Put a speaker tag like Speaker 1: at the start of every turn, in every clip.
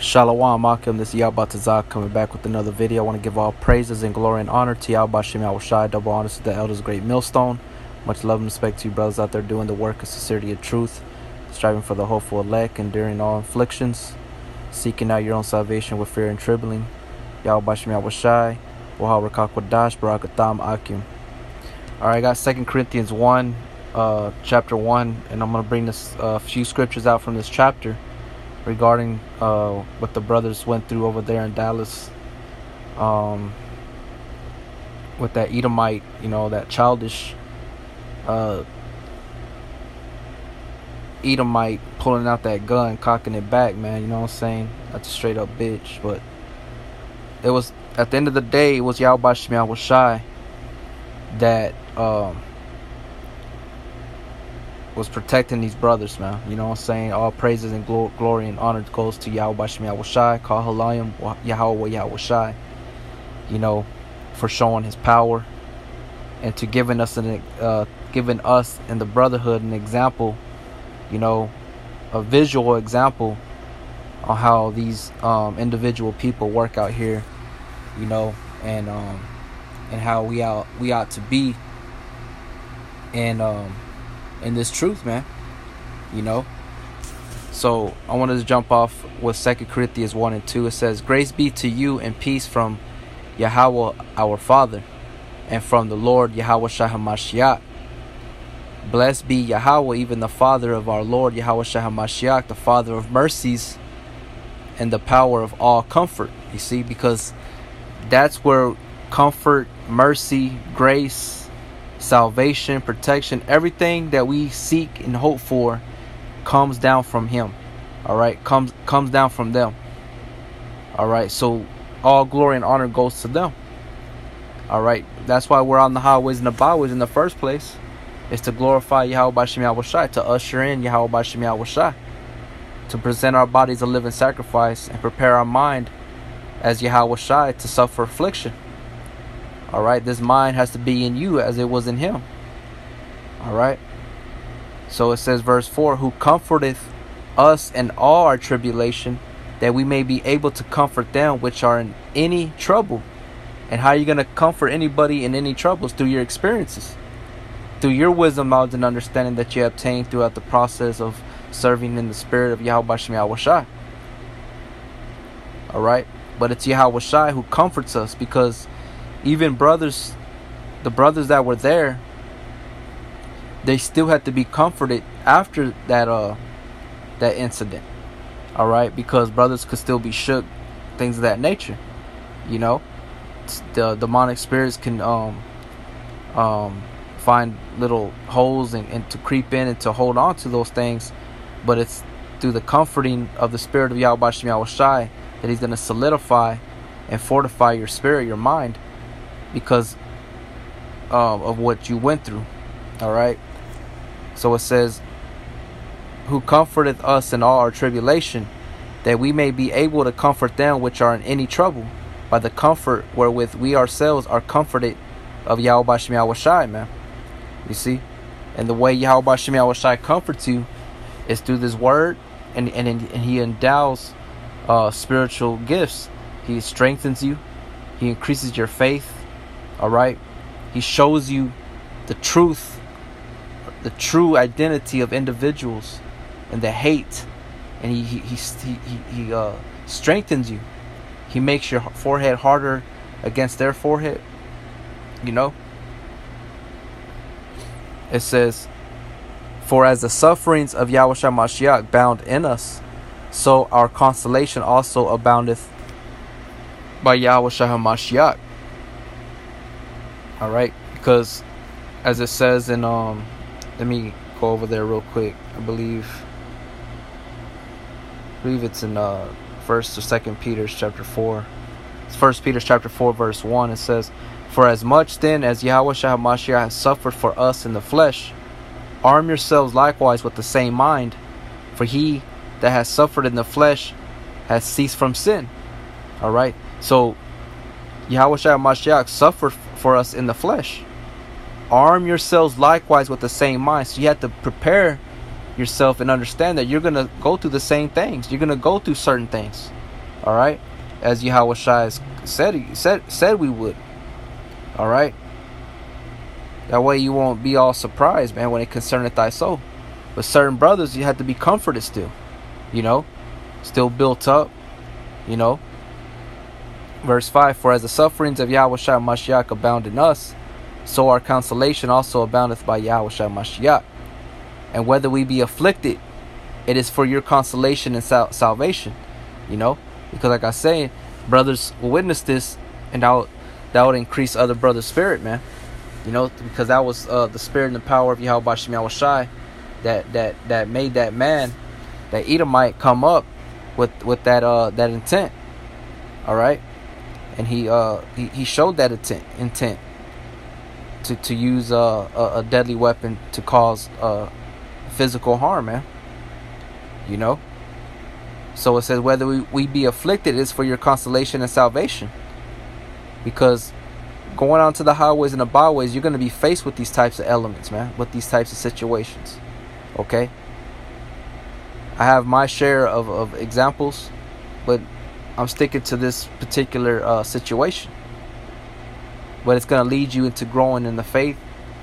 Speaker 1: Shalom, Akim. This is Yabatazak coming back with another video. I want to give all praises and glory and honor to Yahbashim Yahushai. Double honors to the elders, great millstone. Much love and respect to you brothers out there doing the work of sincerity and truth, striving for the hopeful elect, enduring all afflictions, seeking out your own salvation with fear and trembling. Yahbashim Yahushai, Wahal Rakakwadash, Barakatam Akim. Alright, I got 2 Corinthians 1, chapter 1, and I'm going to bring this few scriptures out from this chapter regarding what the brothers went through over there in Dallas with that Edomite, that childish Edomite pulling out that gun, cocking it back, man. You know what I'm saying? That's a straight up bitch. But it was, at the end of the day, it was Yahbashim Yahushai that was protecting these brothers, man. You know what I'm saying? All praises and glory and honor goes to Yahweh Yahushai, Kal Halayim, Yahweh Yahushai, for showing his power and to giving us in the brotherhood an example, a visual example on how these individual people work out here, and how we ought to be in this truth, man. So I wanted to jump off with 2 Corinthians 1 and 2. It says, "Grace be to you and peace from Yahweh our Father and from the Lord Yahweh Shai HaMashiach. Blessed be Yahweh, even the Father of our Lord Yahweh Shai HaMashiach, the Father of mercies and the power of all comfort." You see, because that's where comfort, mercy, grace, salvation, protection, everything that we seek and hope for comes down from him. All right, comes down from them. All right, so all glory and honor goes to them. All right, that's why we're on the highways and the byways in the first place. Is to glorify Yahweh Bashim Yahushai, to usher in Yahweh Bashim Yahushai, to present our bodies a living sacrifice and prepare our mind as Yahweh Shai to suffer affliction. All right, this mind has to be in you as it was in him. All right. So it says, verse 4, "Who comforteth us in all our tribulation, that we may be able to comfort them which are in any trouble." And how are you going to comfort anybody in any troubles? Through your experiences, through your wisdom, knowledge, and understanding that you obtained throughout the process of serving in the spirit of Yahweh Bashim Yahushai. All right, but it's Yahweh Shai who comforts us, because even the brothers that were there, they still had to be comforted after that incident. All right, because brothers could still be shook, things of that nature. The demonic spirits can find little holes and to creep in and to hold on to those things, but it's through the comforting of the spirit of Yahweh Bashim Yahushai that he's going to solidify and fortify your spirit, your mind, because of what you went through. All right, so it says, "Who comforteth us in all our tribulation, that we may be able to comfort them which are in any trouble, by the comfort wherewith we ourselves are comforted of Yahweh Bashim Yahushai," man. You see, and the way Yahweh Bashim Yahushai comforts you is through this word, and he endows spiritual gifts. He strengthens you, he increases your faith. All right, he shows you the truth, the true identity of individuals and the hate, and he strengthens you. He makes your forehead harder against their forehead. It says, "For as the sufferings of Yahweh Shai Mashiach bound in us, so our consolation also aboundeth by Yahweh Shai Mashiach." All right, because as it says in let me go over there real quick. I believe it's in 1st or 2nd Peter chapter 4. It's 1 Peter chapter 4 verse 1. It says, "For as much then as Yahweh Shai HaMashiach has suffered for us in the flesh, arm yourselves likewise with the same mind, for he that has suffered in the flesh has ceased from sin." All right, so Yahweh Shai HaMashiach suffered for us in the flesh. Arm yourselves likewise with the same mind. So you have to prepare yourself and understand that you're going to go through the same things. You're going to go through certain things. All right, as Yahweh Shai said we would. All right. That way you won't be all surprised, man, when it concerneth thy soul. But certain brothers, you have to be comforted still, still built up, Verse 5, for as the sufferings of Yahweh Shai Mashiach abound in us, so our consolation also aboundeth by Yahweh Shai Mashiach. And whether we be afflicted, it is for your consolation and salvation, because like I say, brothers will witness this, and that would increase other brothers' spirit, man. Because that was the spirit and the power of Yahweh Bashem Yahweh Shai that made that man, that Edomite, come up with that intent. All right, and he showed that intent to use a deadly weapon to cause physical harm, man. So it says whether we be afflicted, it is for your consolation and salvation, because going on to the highways and the byways, you're going to be faced with these types of elements, man, with these types of situations. Okay, I have my share of examples, but I'm sticking to this particular situation. But it's going to lead you into growing in the faith,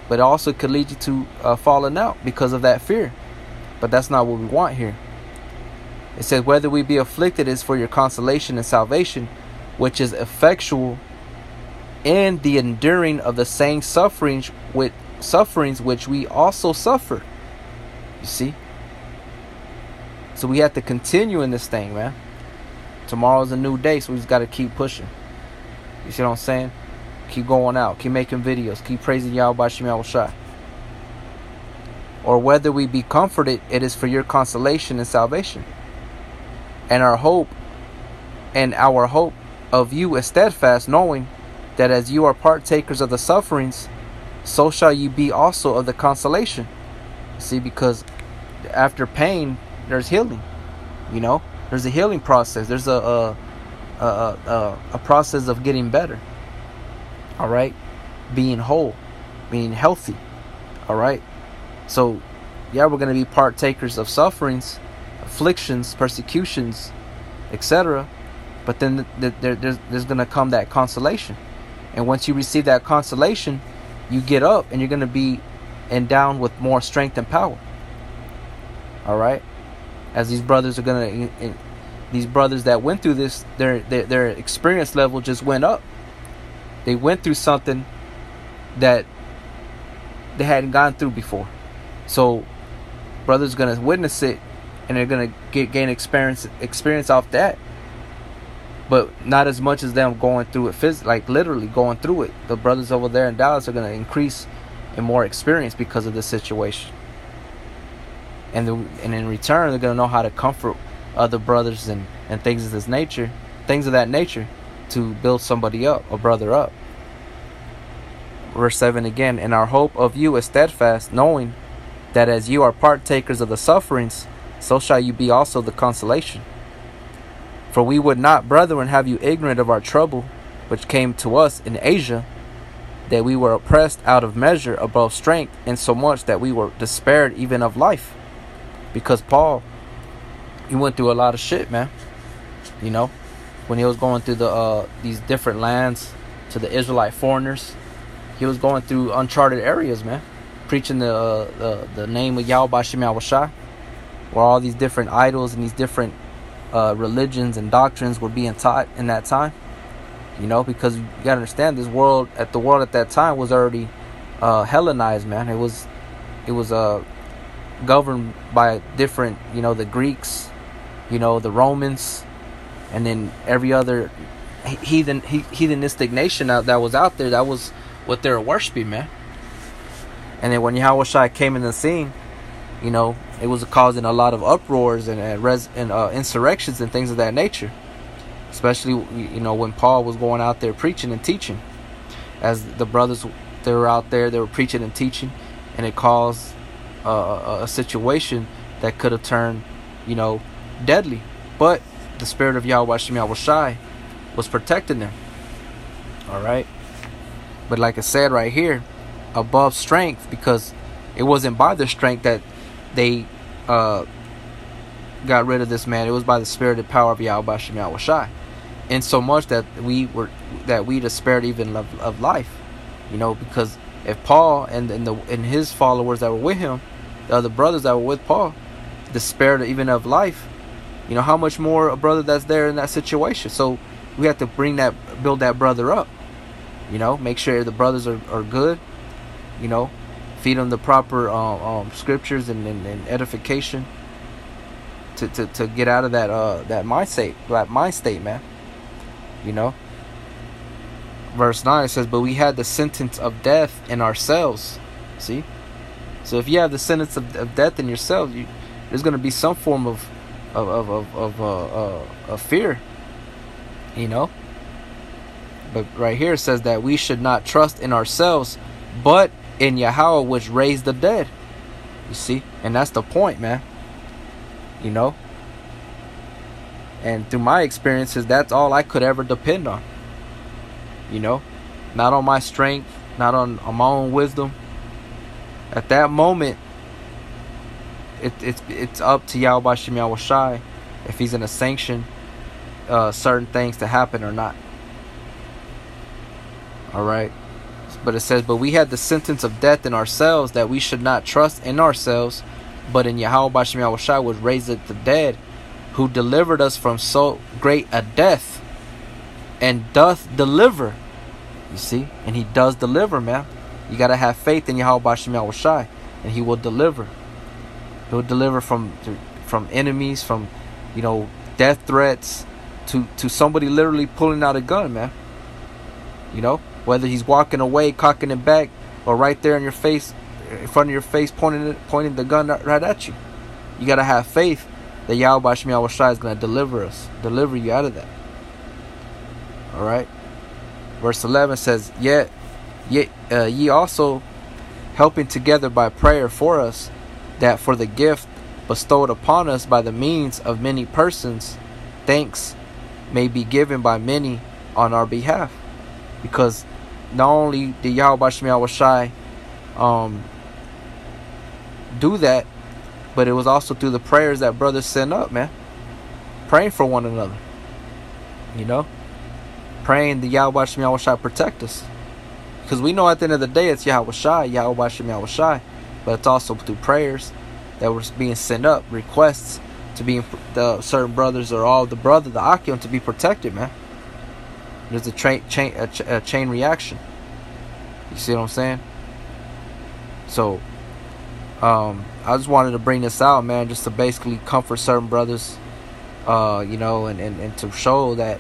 Speaker 1: but it also could lead you to falling out because of that fear. But that's not what we want here. It says whether we be afflicted is for your consolation and salvation, which is effectual in the enduring of the same sufferings which we also suffer. You see? So we have to continue in this thing, man. Tomorrow's a new day, so we just got to keep pushing. You see what I'm saying? Keep going out, keep making videos, keep praising Yahweh Bashem Yahweh Shai. Or whether we be comforted, it is for your consolation and salvation. And our hope of you is steadfast, knowing that as you are partakers of the sufferings, so shall you be also of the consolation. See, because after pain, there's healing. There's a healing process. There's a process of getting better. All right, being whole, being healthy. All right. So, yeah, we're going to be partakers of sufferings, afflictions, persecutions, etc. But then there's going to come that consolation. And once you receive that consolation, you get up and you're going to be endowed with more strength and power. All right. As these brothers are going to, these brothers that went through this, their experience level just went up. They went through something that they hadn't gone through before. So brothers are going to witness it, and they're going to gain experience off that. But not as much as them going through it like literally going through it. The brothers over there in Dallas are going to increase in more experience because of this situation. And in return, they're going to know how to comfort other brothers and things of that nature to build somebody up, a brother up. Verse 7 again, and our hope of you is steadfast, knowing that as you are partakers of the sufferings, so shall you be also the consolation. For we would not, brethren, have you ignorant of our trouble, which came to us in Asia, that we were oppressed out of measure above strength, insomuch that we were despaired even of life. Because Paul, he went through a lot of shit, man. When he was going through these different lands to the Israelite foreigners, he was going through uncharted areas, man, preaching the name of Yahweh Bashem Yahweh Shai, where all these different idols and these different religions and doctrines were being taught in that time. Because you gotta understand, the world at that time was already Hellenized, man. It was governed by different, the Greeks, the Romans, and then every other heathenistic nation that was out there. That was what they were worshiping, man. And then when Yahweh Shai came in the scene, it was causing a lot of uproars and insurrections and things of that nature. Especially, when Paul was going out there preaching and teaching. As the brothers, they were out there, they were preaching and teaching, and it caused a situation that could have turned, deadly. But the spirit of Yahweh Shem Yahweh Shai was protecting them. All right. But like I said right here, above strength, because it wasn't by their strength that they got rid of this man, it was by the spirit and power of Yahweh Shem Yahweh Shai. In so much that we despaired even of life. Because if Paul and his followers that were with him, the other brothers that were with Paul, despaired even of life, how much more a brother that's there in that situation. So we have to build that brother up. Make sure the brothers are good. Feed them the proper scriptures and edification to get out of that mind state, man. Verse 9 says, but we had the sentence of death in ourselves. See? So if you have the sentence of death in yourselves, there's going to be some form of fear. But right here it says that we should not trust in ourselves, but in Yahweh which raised the dead. You see? And that's the point, man. And through my experiences, that's all I could ever depend on. Not on my strength, not on my own wisdom. At that moment, it's up to Yahweh Shem Yahweh Shai if he's going to sanction certain things to happen or not. Alright? But it says, but we had the sentence of death in ourselves, that we should not trust in ourselves, but in Yahweh Shem Yahweh Shai was raised the dead, who delivered us from so great a death, and doth deliver. You see? And he does deliver, man. You got to have faith in Yahweh Shem Yahweh Shai, and he will deliver. He'll deliver from enemies, from death threats, to somebody literally pulling out a gun, man. Whether he's walking away, cocking it back, or right there in your face, in front of your face, pointing the gun right at you. You got to have faith that Yahweh Shem Yahweh Shai is going to deliver you out of that. Alright? Verse 11 says, Yet ye also helping together by prayer for us, that for the gift bestowed upon us by the means of many persons, thanks may be given by many on our behalf. Because not only did Yahweh Shem Yahweh Shai do that, but it was also through the prayers that brothers sent up, man. Praying for one another. Praying that Yahweh Shem Yahweh Shai protect us. Because we know at the end of the day it's Yahweh Shem Yahweh Shai. But it's also through prayers that were being sent up, requests to be the certain brothers or all the Akim to be protected, man. There's a chain reaction. You see what I'm saying? So, I just wanted to bring this out, man, just to basically comfort certain brothers, and to show that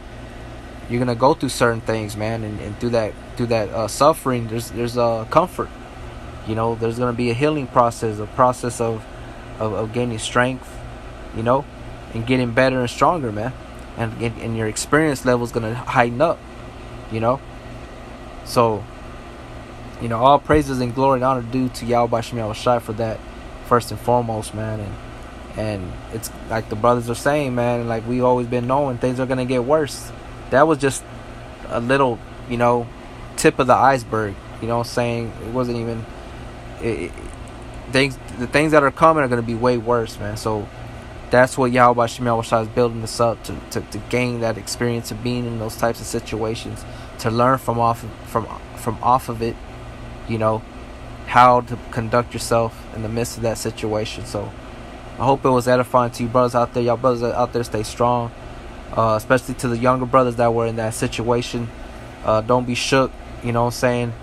Speaker 1: you're gonna go through certain things, man, and through that suffering, there's comfort. There's gonna be a healing process, a process of gaining strength, and getting better and stronger, man. And your experience level is going to heighten up, So, all praises and glory and honor due to Yahweh Shem Yahweh Shai for that, first and foremost, man. And it's like the brothers are saying, man, like we've always been knowing, things are going to get worse. That was just a little, tip of the iceberg, what I'm saying? It wasn't even... the things that are coming are going to be way worse, man. So that's what Yahweh Shem Yahweh Shai is building us up to gain that experience of being in those types of situations, to learn from off of it, how to conduct yourself in the midst of that situation. So I hope it was edifying to you brothers out there. Y'all brothers out there, stay strong, especially to the younger brothers that were in that situation. Don't be shook, what I'm saying?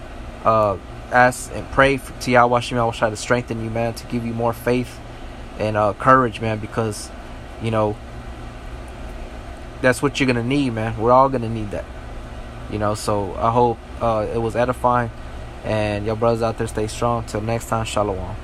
Speaker 1: Ask and pray to Yahweh Shem Yahweh Shai to strengthen you, man, to give you more faith and courage, man, because that's what you're gonna need, man. We're all gonna need that, so I hope it was edifying, and your brothers out there, stay strong. Till next time, shalom.